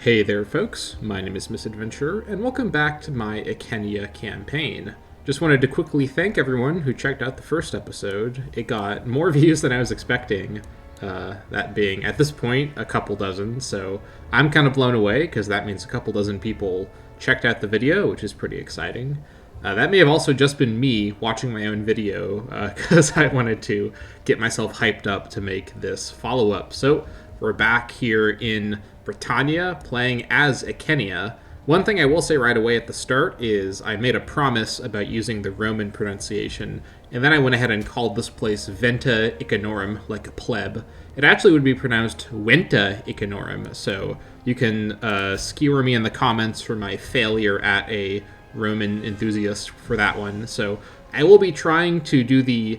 Hey there folks, my name is Misadventurer, and welcome back to my Icenia campaign. Just wanted to quickly thank everyone who checked out the first episode. It got more views than I was expecting, that being, at this point, a couple dozen, so I'm kind of blown away, because that means a couple dozen people checked out the video, which is pretty exciting. That may have also just been me watching my own video, because I wanted to get myself hyped up to make this follow-up. So, we're back here in Britannia, playing as Icenia. One thing I will say right away at the start is I made a promise about using the Roman pronunciation, and then I went ahead and called this place Venta Icenorum, like a pleb. It actually would be pronounced Venta Icenorum, so you can skewer me in the comments for my failure at a Roman enthusiast for that one. So I will be trying to do the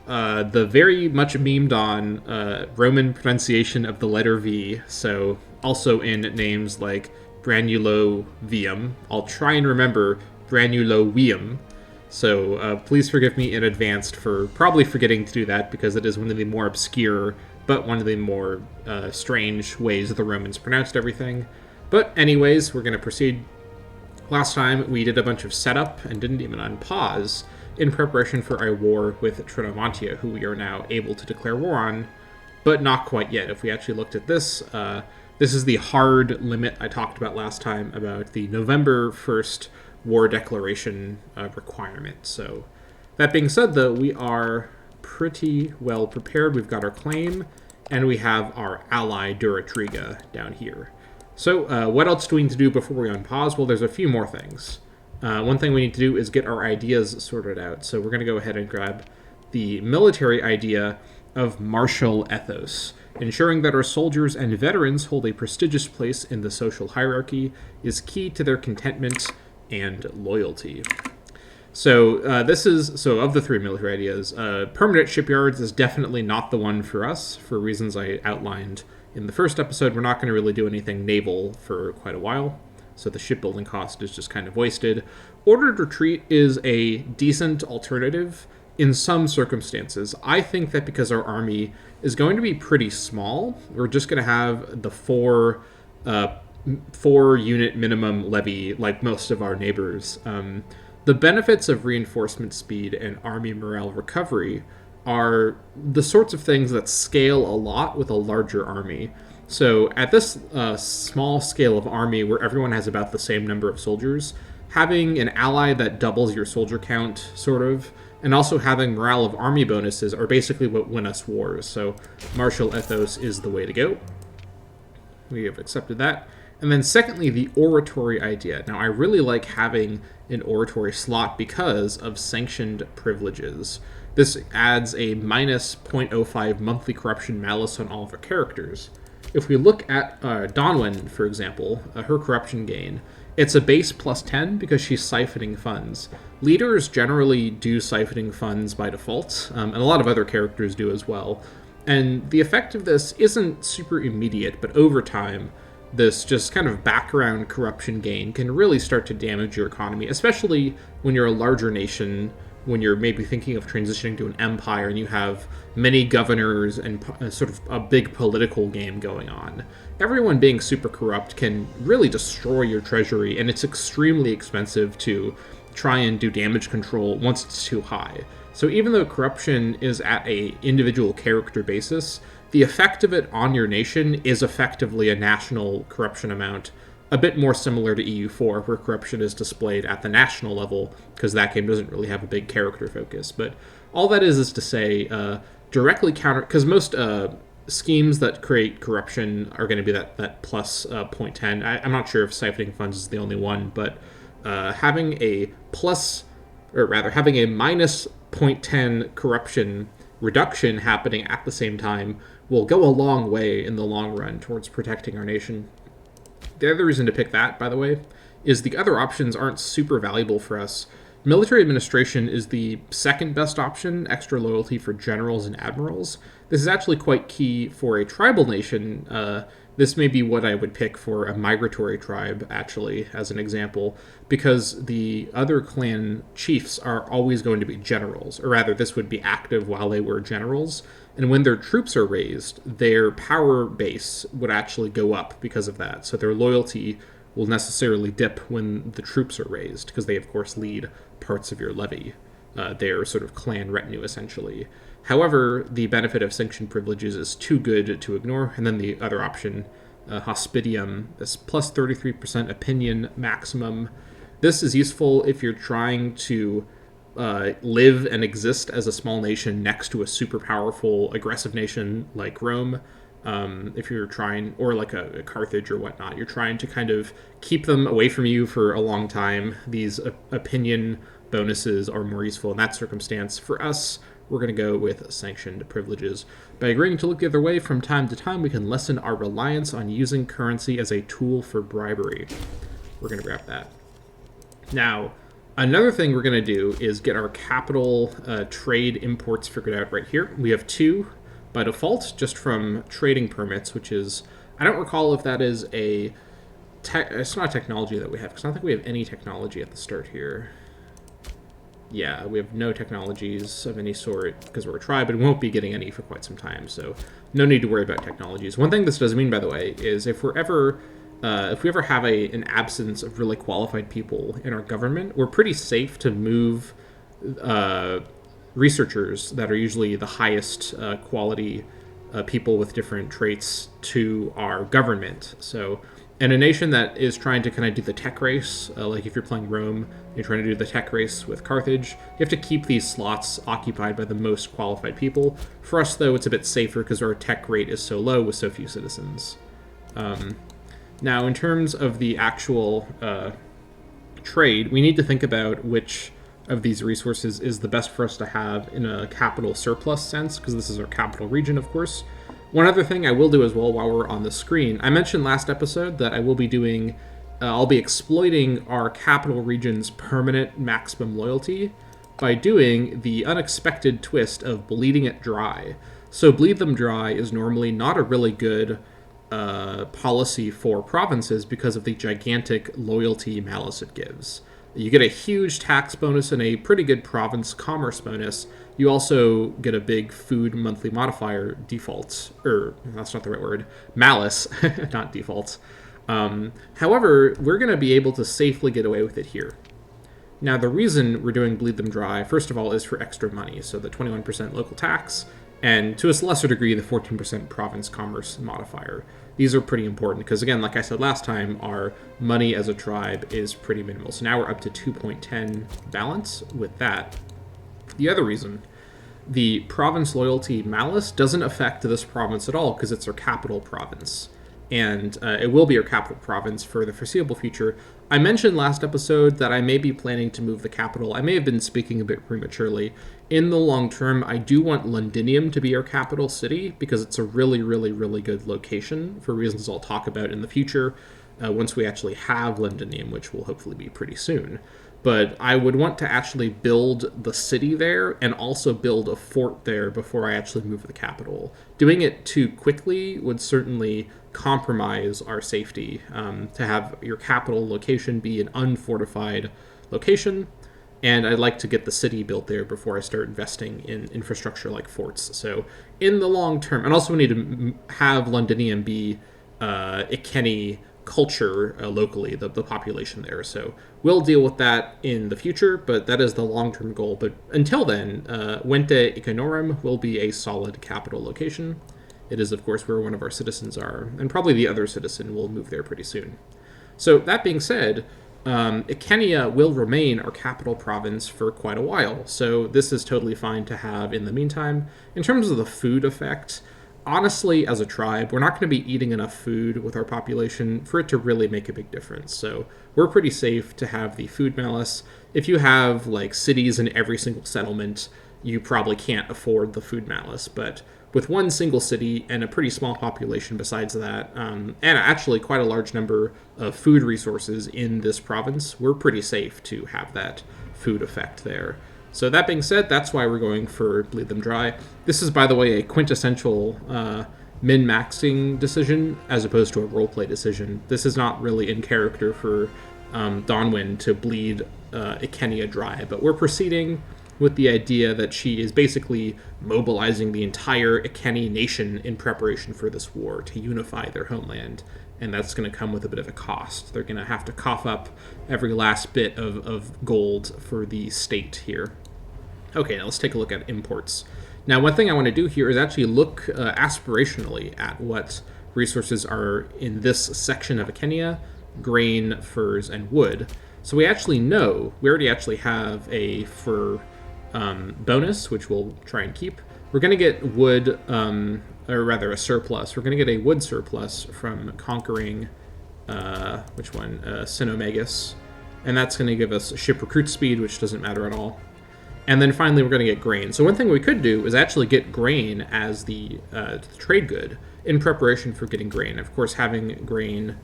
very much memed on Roman pronunciation of the letter V, so also in names like Branulovium. I'll try and remember Branulovium, so please forgive me in advance for probably forgetting to do that, because it is one of the more obscure, but one of the more strange ways the Romans pronounced everything. But anyways, we're going to proceed. Last time we did a bunch of setup and didn't even unpause in preparation for our war with Trinomantia, who we are now able to declare war on, but not quite yet. If we actually looked at this, this is the hard limit I talked about last time about the November 1st war declaration requirement. So that being said, though, we are pretty well prepared. We've got our claim, and we have our ally Duratriga down here. So what else do we need to do before we unpause? Well, there's a few more things. One thing we need to do is get our ideas sorted out. So we're going to go ahead and grab the military idea of martial ethos. Ensuring that our soldiers and veterans hold a prestigious place in the social hierarchy is key to their contentment and loyalty. So of the three military ideas, permanent shipyards is definitely not the one for us, for reasons I outlined in the first episode. We're not going to really do anything naval for quite a while, so the shipbuilding cost is just kind of wasted. Ordered retreat is a decent alternative in some circumstances. I think that because our army is going to be pretty small, we're just going to have the four unit minimum levy like most of our neighbors. The benefits of reinforcement speed and army morale recovery are the sorts of things that scale a lot with a larger army. So at this small scale of army where everyone has about the same number of soldiers, having an ally that doubles your soldier count, sort of, and also having morale of army bonuses are basically what win us wars. So martial ethos is the way to go. We have accepted that. And then secondly, the oratory idea. Now, I really like having an oratory slot because of sanctioned privileges. This adds a minus 0.05 monthly corruption malus on all of our characters. If we look at Donwyn, for example, her corruption gain, it's a base plus 10 because she's siphoning funds. Leaders generally do siphoning funds by default, and a lot of other characters do as well. And the effect of this isn't super immediate, but over time, this just kind of background corruption gain can really start to damage your economy, especially when you're a larger nation, when you're maybe thinking of transitioning to an empire and you have many governors and sort of a big political game going on. Everyone being super corrupt can really destroy your treasury, and it's extremely expensive to try and do damage control once it's too high. So even though corruption is at a individual character basis, the effect of it on your nation is effectively a national corruption amount, a bit more similar to EU4, where corruption is displayed at the national level, because that game doesn't really have a big character focus. But all that is to say, directly counter, because most schemes that create corruption are going to be that plus 0.10. I'm not sure if siphoning funds is the only one, but having a minus 0.10 corruption reduction happening at the same time will go a long way in the long run towards protecting our nation. The other reason to pick that, by the way, is the other options aren't super valuable for us. Military administration is the second best option, extra loyalty for generals and admirals. This is actually quite key for a tribal nation. This may be what I would pick for a migratory tribe, actually, as an example, because the other clan chiefs are always going to be generals, or rather, this would be active while they were generals, And when their troops are raised, their power base would actually go up because of that. So their loyalty will necessarily dip when the troops are raised, because they, of course, lead parts of your levy. Their sort of clan retinue, essentially. However, the benefit of sanctioned privileges is too good to ignore. And then the other option, Hospitium, is plus 33% opinion maximum. This is useful if you're trying to live and exist as a small nation next to a super powerful, aggressive nation like Rome. If you're trying, or like a Carthage or whatnot, you're trying to kind of keep them away from you for a long time. These opinion bonuses are more useful in that circumstance. For us, we're going to go with sanctioned privileges. By agreeing to look the other way from time to time, we can lessen our reliance on using currency as a tool for bribery. We're going to grab that. Now, another thing we're going to do is get our capital trade imports figured out right here. We have 2 by default, just from trading permits, which is, I don't recall if that is it's not a technology that we have, because I don't think we have any technology at the start here. Yeah, we have no technologies of any sort because we're a tribe, but we won't be getting any for quite some time, so no need to worry about technologies. One thing this does mean, by the way, is if we ever have an absence of really qualified people in our government, we're pretty safe to move researchers that are usually the highest quality people with different traits to our government. So in a nation that is trying to kind of do the tech race, like if you're playing Rome, you're trying to do the tech race with Carthage, you have to keep these slots occupied by the most qualified people. For us, though, it's a bit safer because our tech rate is so low with so few citizens. Now, in terms of the actual trade, we need to think about which of these resources is the best for us to have in a capital surplus sense, because this is our capital region, of course. One other thing I will do as well while we're on the screen, I mentioned last episode that I will be doing, I'll be exploiting our capital region's permanent maximum loyalty by doing the unexpected twist of bleeding it dry. So bleed them dry is normally not a really good policy for provinces because of the gigantic loyalty malus it gives. You get a huge tax bonus and a pretty good province commerce bonus. You also get a big food monthly modifier defaults, or that's not the right word, malus, not defaults. However, we're going to be able to safely get away with it here. Now, the reason we're doing bleed them dry, first of all, is for extra money. So the 21% local tax, and to a lesser degree, the 14% province commerce modifier. These are pretty important because, again, like I said last time, our money as a tribe is pretty minimal. So now we're up to 2.10 balance with that. The other reason, the province loyalty malus doesn't affect this province at all because it's our capital province. And it will be our capital province for the foreseeable future. I mentioned last episode that I may be planning to move the capital. I may have been speaking a bit prematurely. In the long term, I do want Londinium to be our capital city because it's a really, really, really good location for reasons I'll talk about in the future once we actually have Londinium, which will hopefully be pretty soon. But I would want to actually build the city there and also build a fort there before I actually move the capital. Doing it too quickly would certainly compromise our safety. To have your capital location be an unfortified location, and I'd like to get the city built there before I start investing in infrastructure like forts. So in the long term, and also we need to have Londinium be Icenia culture locally, the population there. So we'll deal with that in the future, but that is the long-term goal. But until then, Vente Icenorum will be a solid capital location. It is, of course, where one of our citizens are, and probably the other citizen will move there pretty soon. So that being said, Icenia will remain our capital province for quite a while, so this is totally fine to have in the meantime. In terms of the food effect, honestly, as a tribe, we're not going to be eating enough food with our population for it to really make a big difference. So we're pretty safe to have the food malus. If you have like cities in every single settlement, you probably can't afford the food malus. But with one single city and a pretty small population besides that, and actually quite a large number of food resources in this province, we're pretty safe to have that food effect there. So that being said, that's why we're going for Bleed Them Dry. This is, by the way, a quintessential min-maxing decision as opposed to a roleplay decision. This is not really in character for Donwyn to bleed Icenia dry, but we're proceeding with the idea that she is basically mobilizing the entire Iceni nation in preparation for this war to unify their homeland. And that's going to come with a bit of a cost. They're going to have to cough up every last bit of gold for the state here. Okay, now let's take a look at imports. Now, one thing I want to do here is actually look aspirationally at what resources are in this section of Icenia: grain, furs, and wood. So we already actually have a fur bonus, which we'll try and keep. We're going to get wood, or rather a surplus. We're going to get a wood surplus from conquering, which one? Sinomagus. And that's going to give us ship recruit speed, which doesn't matter at all. And then finally, we're going to get grain. So one thing we could do is actually get grain as the trade good in preparation for getting grain. Of course, having grain...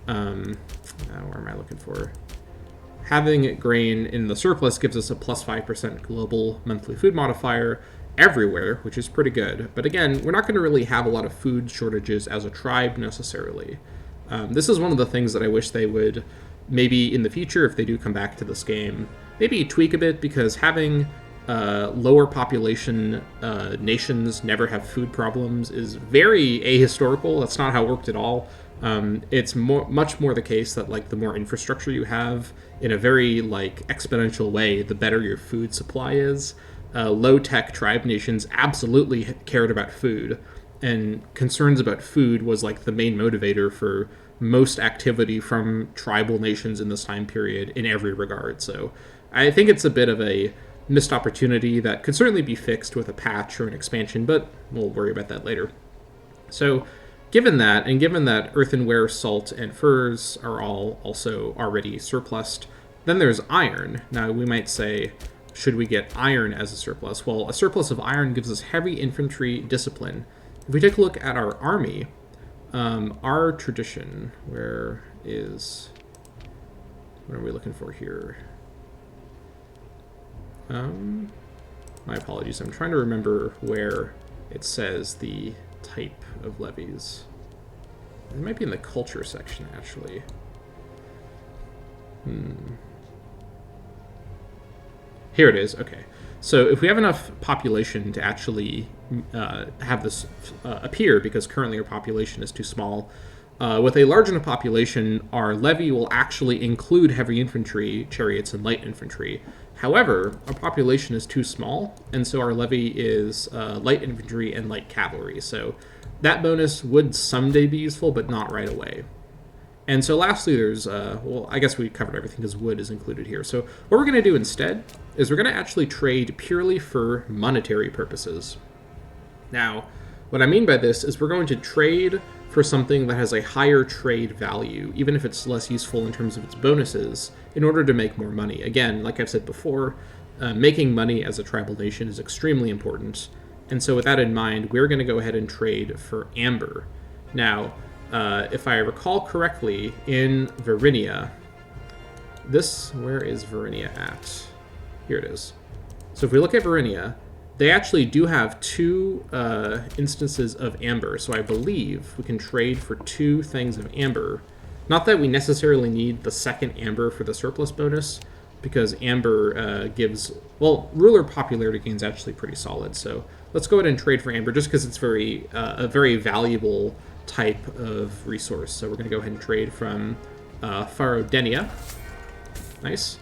where am I looking for? Having grain in the surplus gives us a plus 5% global monthly food modifier everywhere, which is pretty good. But again, we're not going to really have a lot of food shortages as a tribe necessarily. This is one of the things that I wish they would, maybe in the future, if they do come back to this game, maybe tweak a bit, because having lower population nations never have food problems is very ahistorical. That's not how it worked at all. It's much more the case that like the more infrastructure you have in a very like exponential way, the better your food supply is. Low-tech tribe nations absolutely cared about food, and concerns about food was like the main motivator for most activity from tribal nations in this time period in every regard. So I think it's a bit of a missed opportunity that could certainly be fixed with a patch or an expansion, but we'll worry about that later. So given that, and given that earthenware, salt, and furs are all also already surplused, then there's iron. Now we might say, should we get iron as a surplus? Well, a surplus of iron gives us heavy infantry discipline. If we take a look at our army, our tradition, what are we looking for here? My apologies, I'm trying to remember where it says the type of levies. It might be in the culture section, actually. Here it is. Okay. So if we have enough population to actually have this appear, because currently our population is too small, with a large enough population, our levy will actually include heavy infantry, chariots, and light infantry. However, our population is too small, and so our levy is light infantry and light cavalry. So that bonus would someday be useful, but not right away. And so lastly, there's, well, I guess we covered everything because wood is included here. So what we're going to do instead is we're going to actually trade purely for monetary purposes. Now, what I mean by this is we're going to trade for something that has a higher trade value, even if it's less useful in terms of its bonuses, in order to make more money. Again, like I've said before, making money as a tribal nation is extremely important. And so with that in mind, we're going to go ahead and trade for amber. Now, if I recall correctly, in Varinia, where is Varinia at? Here it is. So if we look at Varinia, they actually do have two instances of amber. So I believe we can trade for 2 things of amber. Not that we necessarily need the second amber for the surplus bonus, because amber gives, well, ruler popularity gain is actually pretty solid. So let's go ahead and trade for amber just because it's a very valuable type of resource. So we're going to go ahead and trade from Farodenia. Nice.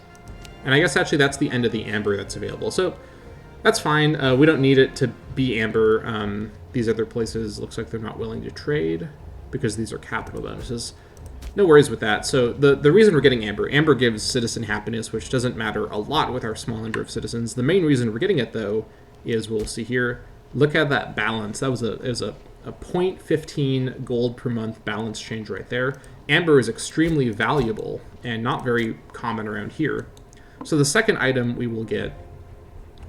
And I guess actually that's the end of the amber that's available. So that's fine. We don't need it to be amber. These other places looks like they're not willing to trade because these are capital bonuses. No worries with that. So the reason we're getting amber gives citizen happiness, which doesn't matter a lot with our small number of citizens. The main reason we're getting it, though, is we'll see here. Look at that balance. That was a 0.15 gold per month balance change right there. Amber is extremely valuable and not very common around here. So the second item we will get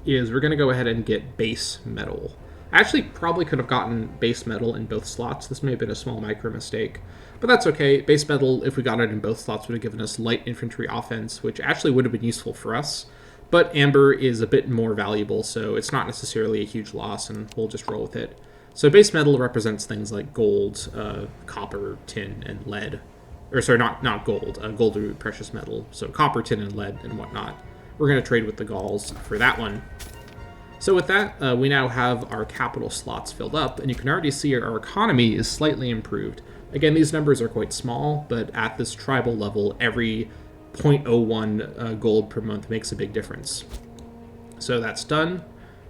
is we're going to go ahead and get base metal. I actually probably could have gotten base metal in both slots. This may have been a small micro mistake, but that's okay. Base metal, if we got it in both slots, would have given us light infantry offense, which actually would have been useful for us. But amber is a bit more valuable, so it's not necessarily a huge loss, and we'll just roll with it. So base metal represents things like gold, copper, tin, and lead. Or sorry, not gold. Gold would be precious metal. So copper, tin, and lead, and whatnot. we're going to trade with the Gauls for that one. So with that, we now have our capital slots filled up, and you can already see our economy is slightly improved. Again, these numbers are quite small, but at this tribal level, every 0.01 gold per month makes a big difference. So that's done.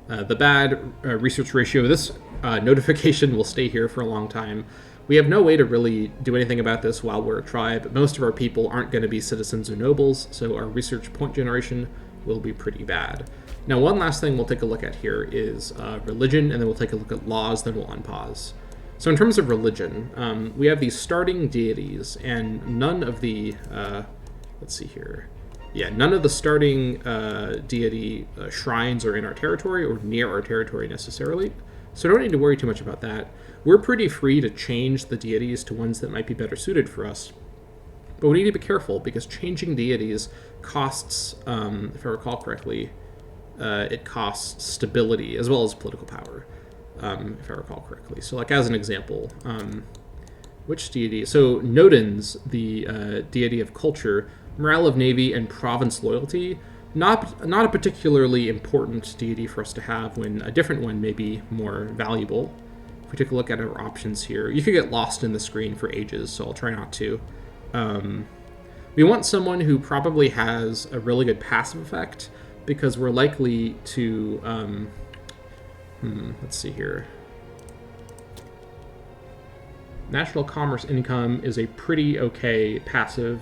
The bad research ratio, this notification will stay here for a long time. We have no way to really do anything about this while we're a tribe. Most of our people aren't going to be citizens or nobles, so our research point generation will be pretty bad. Now, one last thing we'll take a look at here is religion, and then we'll take a look at laws, then we'll unpause. So in terms of religion, we have these starting deities, and none of the, let's see here. Yeah, none of the starting deity shrines are in our territory or near our territory necessarily, so don't need to worry too much about that. We're pretty free to change the deities to ones that might be better suited for us, but we need to be careful because changing deities costs, if I recall correctly, it costs stability as well as political power, if I recall correctly. So like as an example, which deity? So Nodens, the deity of culture, morale of navy, and province loyalty, not a particularly important deity for us to have when a different one may be more valuable. If we take a look at our options here, you could get lost in the screen for ages, so I'll try not to. We want someone who probably has a really good passive effect, because we're likely to, let's see here. National commerce income is a pretty okay passive.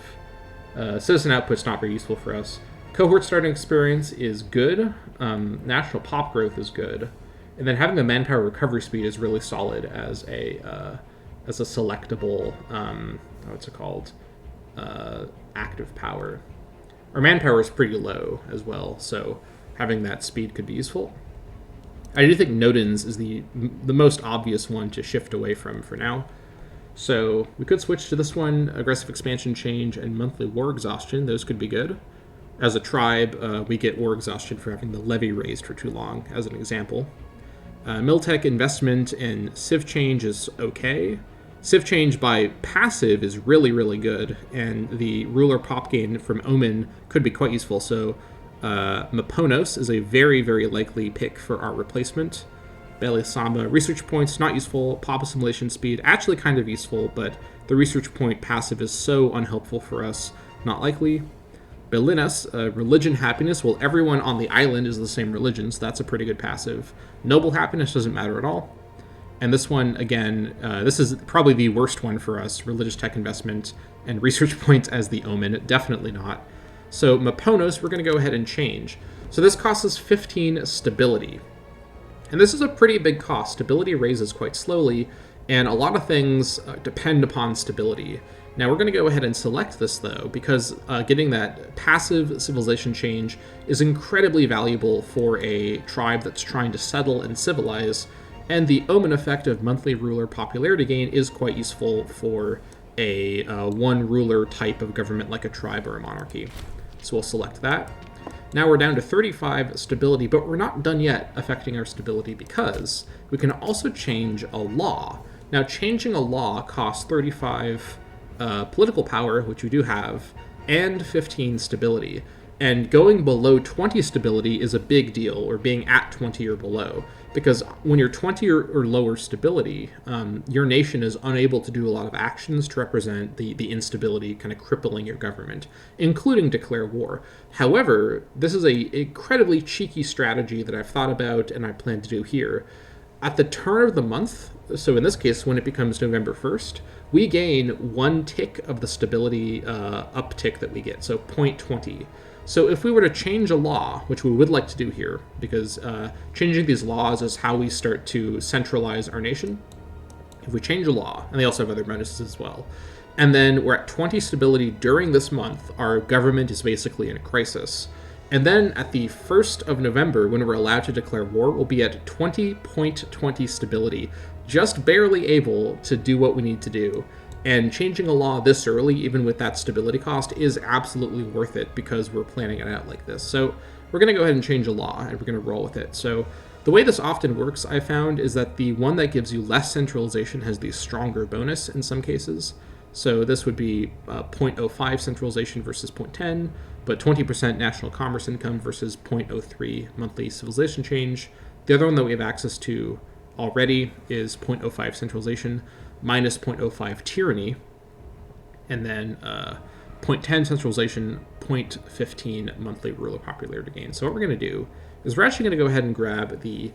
Citizen output's not very useful for us. Cohort starting experience is good. National pop growth is good. And then having the manpower recovery speed is really solid as a selectable, what's it called? Active power. Our manpower is pretty low as well, so having that speed could be useful. I do think Nodens is the most obvious one to shift away from for now. So we could switch to this one, aggressive expansion change and monthly war exhaustion. Those could be good. As a tribe, we get war exhaustion for having the levy raised for too long, as an example. Miltech investment and civ change is okay. Civ change by passive is really, really good, and the ruler pop gain from Omen could be quite useful. So Maponos is a very, very likely pick for our replacement. Belisama, research points, not useful. Pop assimilation speed, actually kind of useful, but the research point passive is so unhelpful for us, not likely. Belinas, religion happiness, well, everyone on the island is the same religion, so that's a pretty good passive. Noble happiness doesn't matter at all. And this one, again, this is probably the worst one for us, religious tech investment and research points as the Omen, definitely not. So Maponos, we're going to go ahead and change. So this costs us 15 stability. And this is a pretty big cost. Stability raises quite slowly, and a lot of things depend upon stability. Now we're going to go ahead and select this, though, because getting that passive civilization change is incredibly valuable for a tribe that's trying to settle and civilize, and the Omen effect of monthly ruler popularity gain is quite useful for a one ruler type of government like a tribe or a monarchy. So we'll select that. Now we're down to 35 stability, but we're not done yet affecting our stability because we can also change a law. Now changing a law costs 35 political power, which we do have, and 15 stability. And going below 20 stability is a big deal, or being at 20 or below, because when you're 20 or lower stability, your nation is unable to do a lot of actions to represent the instability kind of crippling your government, including declare war. However, this is a incredibly cheeky strategy that I've thought about and I plan to do here. At the turn of the month, so in this case, when it becomes November 1st, we gain 1 tick of the stability uptick that we get, so 0.20. So if we were to change a law, which we would like to do here, because changing these laws is how we start to centralize our nation. If we change a law, and they also have other bonuses as well, and then we're at 20 stability during this month, our government is basically in a crisis. And then at the 1st of November, when we're allowed to declare war, we'll be at 20.20 stability, just barely able to do what we need to do. And changing a law this early, even with that stability cost, is absolutely worth it because we're planning it out like this. So we're going to go ahead and change a law, and we're going to roll with it. So the way this often works, I found, is that the one that gives you less centralization has the stronger bonus in some cases. So this would be 0.05 centralization versus 0.10, but 20% national commerce income versus 0.03 monthly civilization change. The other one that we have access to already is 0.05 centralization minus 0.05 tyranny, and then 0.10 centralization, 0.15 monthly ruler popularity gain. So what we're going to do is we're actually going to go ahead and grab the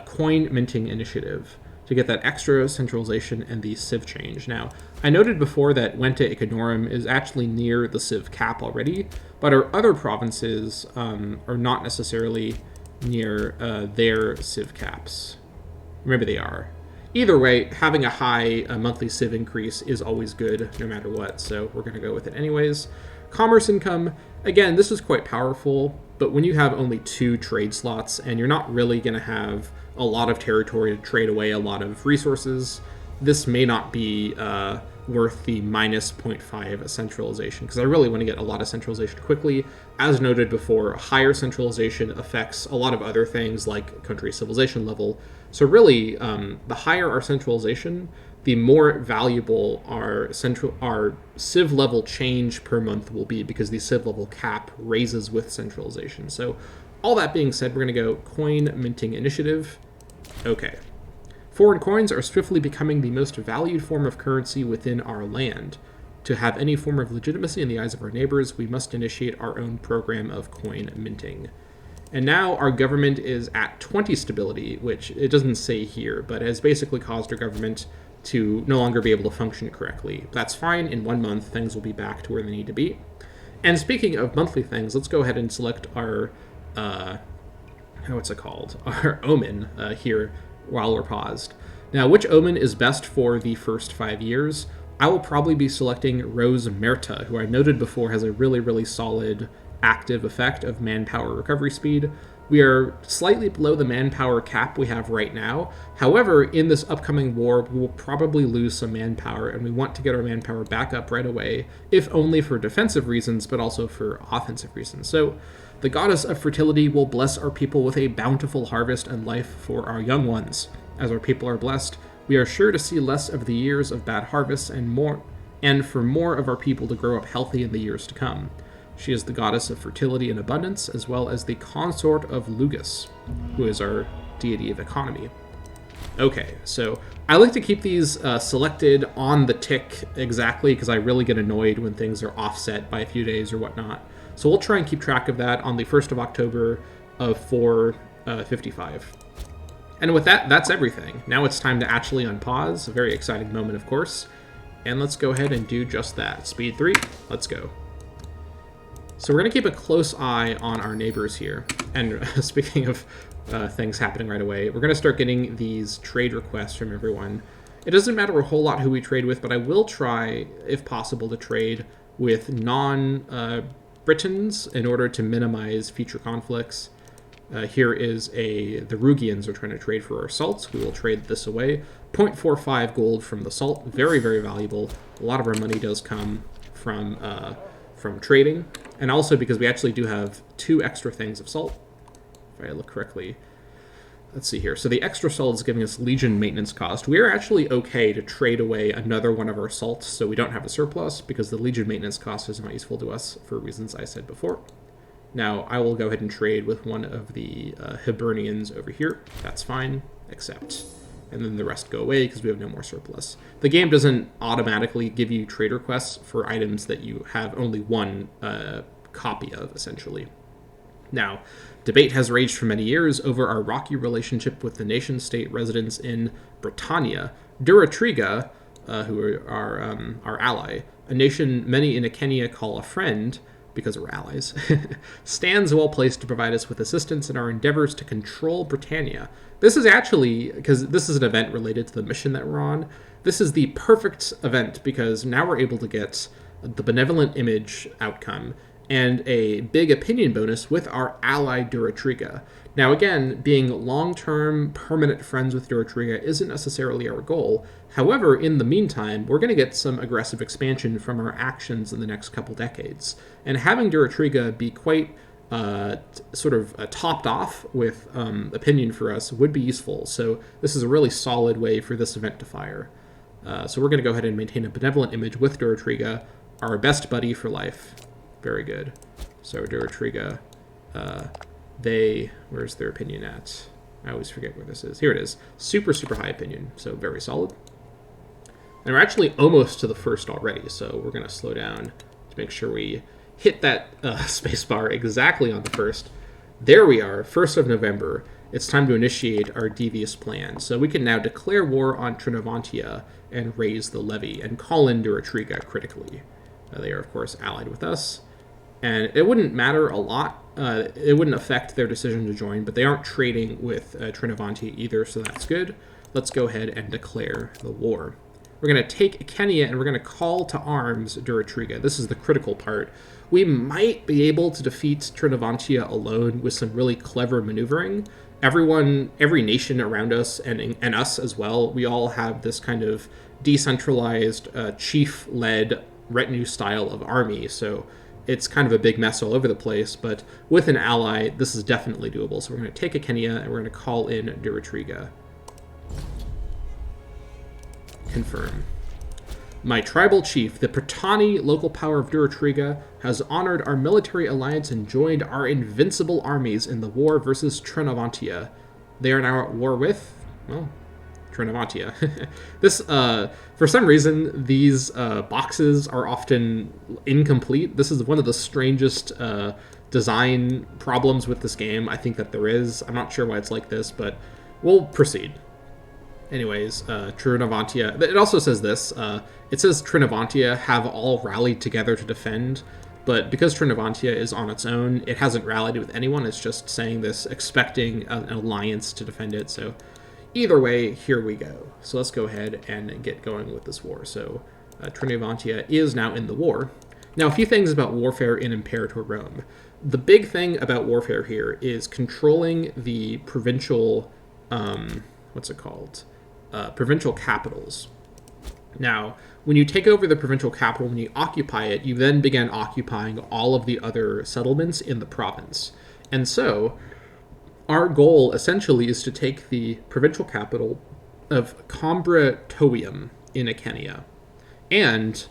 coin minting initiative to get that extra centralization and the civ change. Now, I noted before that Wente Econorum is actually near the civ cap already, but our other provinces are not necessarily near their civ caps. Maybe they are. Either way, having a high monthly civ increase is always good, no matter what, so we're going to go with it anyways. Commerce income, again, this is quite powerful, but when you have only 2 trade slots and you're not really going to have a lot of territory to trade away a lot of resources, this may not be worth the minus 0.5 centralization, because I really want to get a lot of centralization quickly. As noted before, higher centralization affects a lot of other things like country civilization level. So really, the higher our centralization, the more valuable our civ level change per month will be, because the civ level cap raises with centralization. So all that being said, we're going to go coin minting initiative. Okay. Foreign coins are swiftly becoming the most valued form of currency within our land. To have any form of legitimacy in the eyes of our neighbors, we must initiate our own program of coin minting. And now our government is at 20 stability, which it doesn't say here, but has basically caused our government to no longer be able to function correctly. That's fine. In 1 month, things will be back to where they need to be. And speaking of monthly things, let's go ahead and select our, what's it called? Our omen here while we're paused. Now, which omen is best for the first 5 years? I will probably be selecting Rose Merta, who I noted before has a really, really solid active effect of manpower recovery speed. We are slightly below the manpower cap we have right now. However, in this upcoming war, we will probably lose some manpower, and we want to get our manpower back up right away, if only for defensive reasons, but also for offensive reasons. So, the goddess of fertility will bless our people with a bountiful harvest and life for our young ones. As our people are blessed, we are sure to see less of the years of bad harvests and for more of our people to grow up healthy in the years to come. She is the goddess of fertility and abundance, as well as the consort of Lugus, who is our deity of economy. Okay, so I like to keep these selected on the tick exactly, because I really get annoyed when things are offset by a few days or whatnot. So we'll try and keep track of that on the 1st of October of 455. And with that, that's everything. Now it's time to actually unpause. A very exciting moment, of course. And let's go ahead and do just that. Speed 3, let's go. So we're going to keep a close eye on our neighbors here. And speaking of things happening right away, we're going to start getting these trade requests from everyone. It doesn't matter a whole lot who we trade with, but I will try, if possible, to trade with non-Britons in order to minimize future conflicts. Here is the Rugians are trying to trade for our salts. We will trade this away. 0.45 gold from the salt. Very, very valuable. A lot of our money does come from trading. And also because we actually do have 2 extra things of salt. If I look correctly. Let's see here. So the extra salt is giving us Legion maintenance cost. We are actually okay to trade away another one of our salts so we don't have a surplus, because the Legion maintenance cost is not useful to us for reasons I said before. Now, I will go ahead and trade with one of the Hibernians over here. That's fine, accept. And then the rest go away because we have no more surplus. The game doesn't automatically give you trade requests for items that you have only one copy of, essentially. Now, debate has raged for many years over our rocky relationship with the nation-state residents in Britannia. Duratriga, who are our ally, a nation many in Icenia call a friend, because we're allies, stands well placed to provide us with assistance in our endeavors to control Britannia. This is actually, because this is an event related to the mission that we're on, this is the perfect event, because now we're able to get the benevolent image outcome and a big opinion bonus with our ally Duratriga. Now again, being long-term permanent friends with Duratriga isn't necessarily our goal. However, in the meantime, we're going to get some aggressive expansion from our actions in the next couple decades. And having Duratriga be quite topped off with opinion for us would be useful. So this is a really solid way for this event to fire. So we're going to go ahead and maintain a benevolent image with Duratriga, our best buddy for life. Very good. So Duratriga, where's their opinion at? I always forget where this is. Here it is. Super, super high opinion, so very solid. And we're actually almost to the first already, so we're going to slow down to make sure we hit that spacebar exactly on the first. There we are, 1st of November. It's time to initiate our devious plan. So we can now declare war on Trinovantia and raise the levy and call in Duratriga critically. They are, of course, allied with us. And it wouldn't matter a lot. It wouldn't affect their decision to join, but they aren't trading with Trinovantia either, so that's good. Let's go ahead and declare the war. We're going to take Icenia and we're going to call to arms Duratriga. This is the critical part. We might be able to defeat Trinovantia alone with some really clever maneuvering. Every nation around us and us as well, we all have this kind of decentralized, chief-led retinue style of army, so it's kind of a big mess all over the place, but with an ally, this is definitely doable. So we're going to take Icenia and we're going to call in Duratriga. Confirm. My tribal chief, the Britannia local power of Duratriga, has honored our military alliance and joined our invincible armies in the war versus Trinovantia. They are now at war with, well, Trinovantia. This, for some reason, these boxes are often incomplete. This is one of the strangest design problems with this game I think that there is. I'm not sure why it's like this, but we'll proceed. Anyways, Trinovantia, it also says this, it says Trinovantia have all rallied together to defend, but because Trinovantia is on its own, it hasn't rallied with anyone. It's just saying this, expecting an alliance to defend it. So either way, here we go. So let's go ahead and get going with this war. So Trinovantia is now in the war. Now, a few things about warfare in Imperator Rome. The big thing about warfare here is controlling the provincial, what's it called? Provincial capitals. Now, when you take over the provincial capital, when you occupy it, you then begin occupying all of the other settlements in the province. And so, our goal essentially is to take the provincial capital of Combratoium in Icenia. And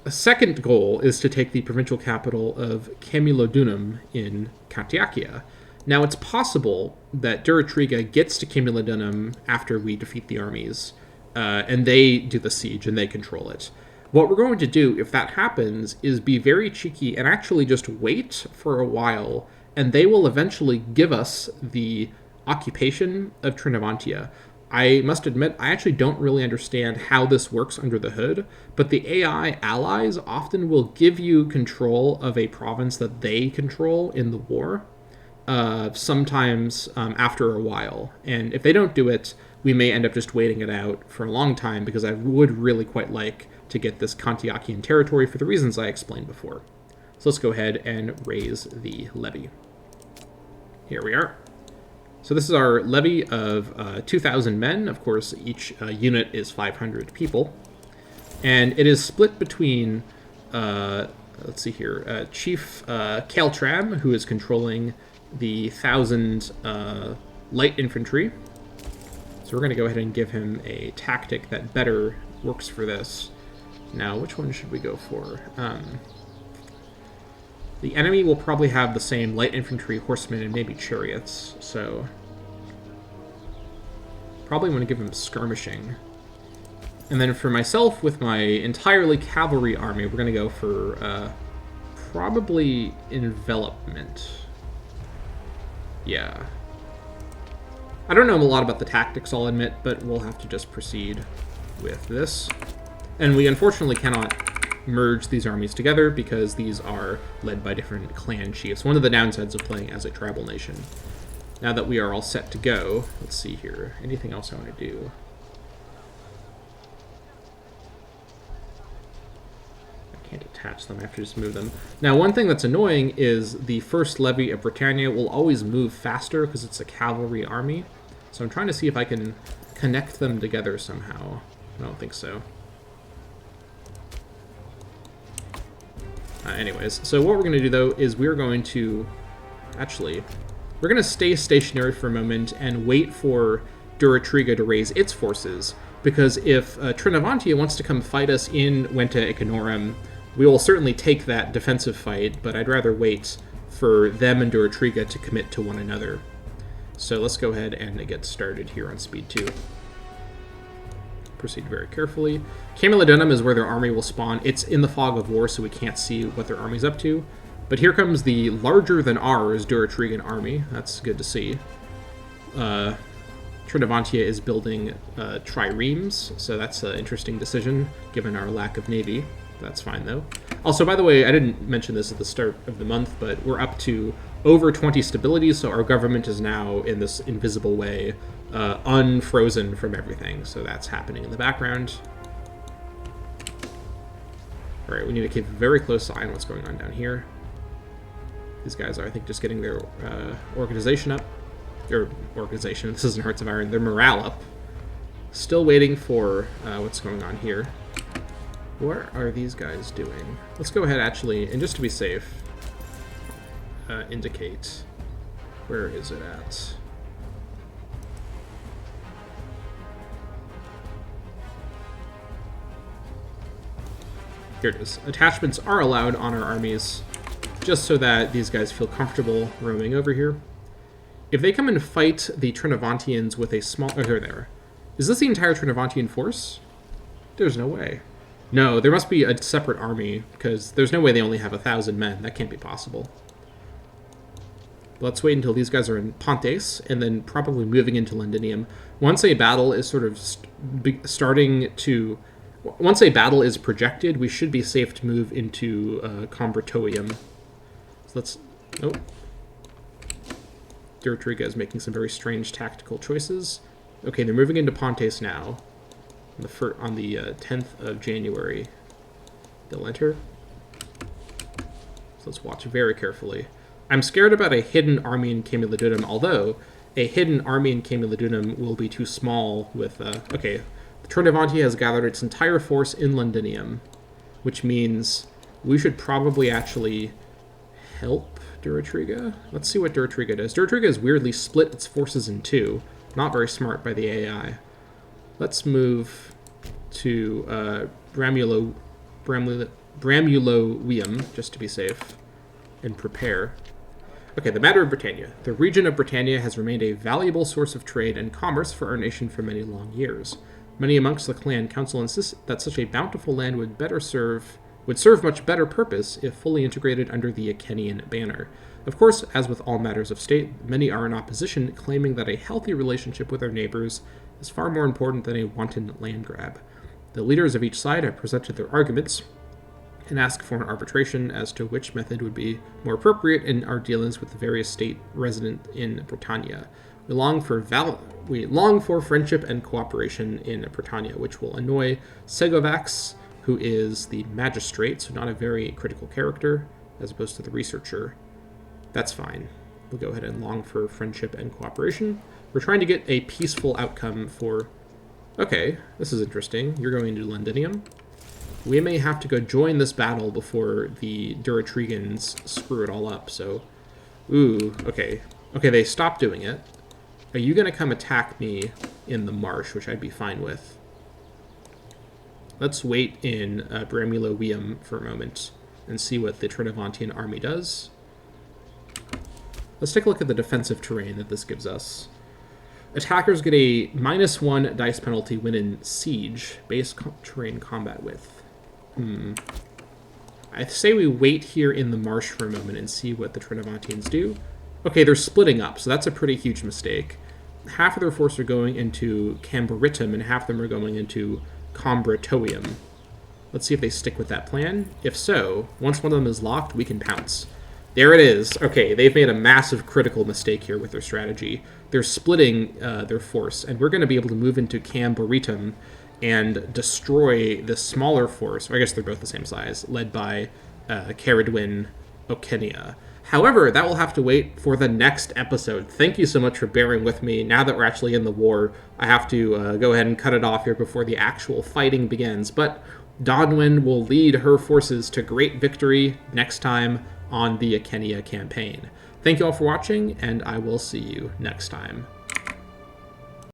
a second goal is to take the provincial capital of Camulodunum in Cantiacia. Now, it's possible that Duratriga gets to Camulodunum after we defeat the armies, and they do the siege and they control it. What we're going to do, if that happens, is be very cheeky and actually just wait for a while, and they will eventually give us the occupation of Trinovantia. I must admit, I actually don't really understand how this works under the hood, but the AI allies often will give you control of a province that they control in the war, sometimes after a while. And if they don't do it, we may end up just waiting it out for a long time, because I would really quite like to get this Cantiacian territory for the reasons I explained before. So let's go ahead and raise the levy. Here we are. So this is our levy of 2,000 men. Of course, each unit is 500 people. And it is split between, let's see here, Chief Caltram, who is controlling the 1,000 light infantry. So we're going to go ahead and give him a tactic that better works for this. Now, which one should we go for? The enemy will probably have the same light infantry, horsemen, and maybe chariots, so probably want to give him skirmishing. And then for myself, with my entirely cavalry army, we're going to go for probably envelopment. Yeah. I don't know a lot about the tactics, I'll admit, but we'll have to just proceed with this. And we unfortunately cannot merge these armies together because these are led by different clan chiefs. One of the downsides of playing as a tribal nation. Now that we are all set to go, let's see here. Anything else I want to do? I can't attach them, I have to just move them. Now, one thing that's annoying is the first levy of Britannia will always move faster because it's a cavalry army. So I'm trying to see if I can connect them together somehow. I don't think so. Anyways, so what we're going to do, though, is we're going to... Actually, we're going to stay stationary for a moment and wait for Duratriga to raise its forces, because if Trinovantia wants to come fight us in Venta Icenorum, we will certainly take that defensive fight, but I'd rather wait for them and Durotriga to commit to one another. So let's go ahead and get started here on speed 2. Proceed very carefully. Camulodunum is where their army will spawn. It's in the fog of war, so we can't see what their army's up to. But here comes the larger than ours Durotrigan army. That's good to see. Trinovantia is building triremes, so that's an interesting decision given our lack of navy. That's fine though. Also, by the way, I didn't mention this at the start of the month, but we're up to over 20 stability, so our government is now in this invisible way unfrozen from everything. So that's happening in the background. All right, we need to keep a very close eye on what's going on down here. These guys are, I think, just getting their organization up. Or organization, this isn't Hearts of Iron, their morale up. Still waiting for what's going on here. What are these guys doing? Let's go ahead, actually, and just to be safe, indicate. Where is it at? Here it is. Attachments are allowed on our armies, just so that these guys feel comfortable roaming over here. If they come and fight the Trinovantians with a small... Oh, here they are. Is this the entire Trinovantian force? There's no way. No, there must be a separate army, because there's no way they only have 1,000 men. That can't be possible. Let's wait until these guys are in Pontes, and then probably moving into Londinium. Once a battle is sort of starting to... Once a battle is projected, we should be safe to move into Combratoium. So let's... Oh. Durotriga is making some very strange tactical choices. Okay, they're moving into Pontes now. On the 10th of January, they'll enter. So let's watch very carefully. I'm scared about a hidden army in Camulodunum, although a hidden army in Camulodunum will be too small with... okay, Trinovantia has gathered its entire force in Londinium, which means we should probably actually help Durotriga. Let's see what Durotriga does. Durotriga has weirdly split its forces in two. Not very smart by the AI. Let's move to Bramulovium, just to be safe, and prepare. Okay, the Matter of Britannia. The region of Britannia has remained a valuable source of trade and commerce for our nation for many long years. Many amongst the clan council insist that such a bountiful land would serve much better purpose if fully integrated under the Icenian banner. Of course, as with all matters of state, many are in opposition, claiming that a healthy relationship with their neighbors is far more important than a wanton land grab. The leaders of each side have presented their arguments and asked for an arbitration as to which method would be more appropriate in our dealings with the various state resident in Britannia. We long for friendship and cooperation in Britannia, which will annoy Segovax, who is the magistrate, so not a very critical character, as opposed to the researcher. That's fine. We'll go ahead and long for friendship and cooperation. We're trying to get a peaceful outcome for... Okay, this is interesting. You're going to Londinium. We may have to go join this battle before the Durotrigans screw it all up, so... Ooh, okay. Okay, they stopped doing it. Are you going to come attack me in the marsh, which I'd be fine with? Let's wait in Bramulovium for a moment and see what the Trinovantian army does. Let's take a look at the defensive terrain that this gives us. Attackers get a -1 dice penalty when in siege, base terrain combat width. I say we wait here in the marsh for a moment and see what the Trinovantians do. Okay, they're splitting up, so that's a pretty huge mistake. Half of their force are going into Camboritum, and half of them are going into Combratoium. Let's see if they stick with that plan. If so, once one of them is locked, we can pounce. There it is. Okay, they've made a massive critical mistake here with their strategy. They're splitting their force, and we're going to be able to move into Camboritum and destroy the smaller force, or I guess they're both the same size, led by Caradwyn Ocenia. However, that will have to wait for the next episode. Thank you so much for bearing with me. Now that we're actually in the war, I have to go ahead and cut it off here before the actual fighting begins. But Donwyn will lead her forces to great victory next time on the Icenia campaign. Thank you all for watching, and I will see you next time.